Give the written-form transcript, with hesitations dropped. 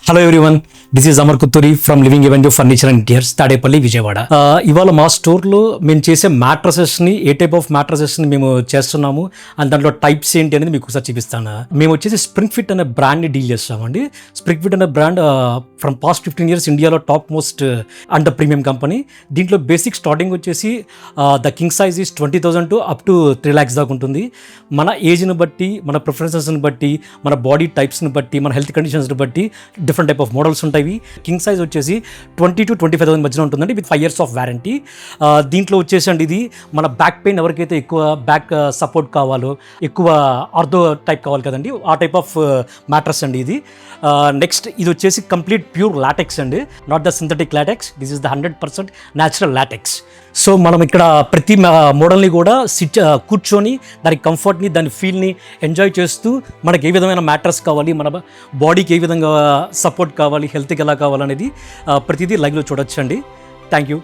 Hello everyone, this is Amar Kutturi from living avenue furniture and interiors, Tadepalli, Vijayawada. ఇవాళ మా స్టోర్లో మేము చేసే మ్యాట్రసెస్ని, ఏ టైప్ ఆఫ్ మ్యాట్రసెస్ని మేము చేస్తున్నాము అండ్ దాంట్లో టైప్స్ ఏంటి అనేది మీకు ఒకసారి చూపిస్తాను. మేము వచ్చేసి స్ప్రింగ్ ఫిట్ అనే బ్రాండ్ని డీల్ చేస్తామండి. స్ప్రింగ్ ఫిట్ అనే బ్రాండ్ ఫ్రమ్ పాస్ట్ 15 years ఇండియాలో top most and premium company. దీంట్లో బేసిక్ స్టార్టింగ్ వచ్చేసి the king size is 20,000 to up to 3 lakhs దాకా ఉంటుంది. మన ఏజ్ని బట్టి, మన ప్రిఫరెన్సెస్ని బట్టి, మన బాడీ టైప్స్ని బట్టి, మన హెల్త్ కండిషన్స్ని బట్టి డిఫరెంట్ టైప్ ఆఫ్ మోడల్స్ ఉంటాయి. కింగ్ సైజ్ వచ్చేసి 20 to 25,000 మధ్యలో ఉంటుందండి, విత్ 5 years ఆఫ్ వారంటీ. దీంట్లో వచ్చేసి అండి, ఇది మన బ్యాక్ పెయిన్ ఎవరికైతే ఎక్కువ బ్యాక్ సపోర్ట్ కావాలో, ఎక్కువ ఆర్థో టైప్ కావాలి కదండి, ఆ టైప్ ఆఫ్ మ్యాట్రస్ అండి ఇది. నెక్స్ట్ ఇది వచ్చేసి కంప్లీట్ ప్యూర్ లాటెక్స్ అండి, not the synthetic LaTeX. This is the 100% natural LaTeX. So మనం ఇక్కడ ప్రతి మోడల్ని కూడా కూర్చొని దాని కంఫర్ట్ని, దాని ఫీల్ని ఎంజాయ్ చేస్తూ మనకి ఏ విధమైన మ్యాట్రస్ కావాలి, మన బాడీకి ఏ విధంగా సపోర్ట్ కావాలి, హెల్త్కి ఎలా కావాలనేది ప్రతిదీ లైవ్లో చూడొచ్చండి. Thank you.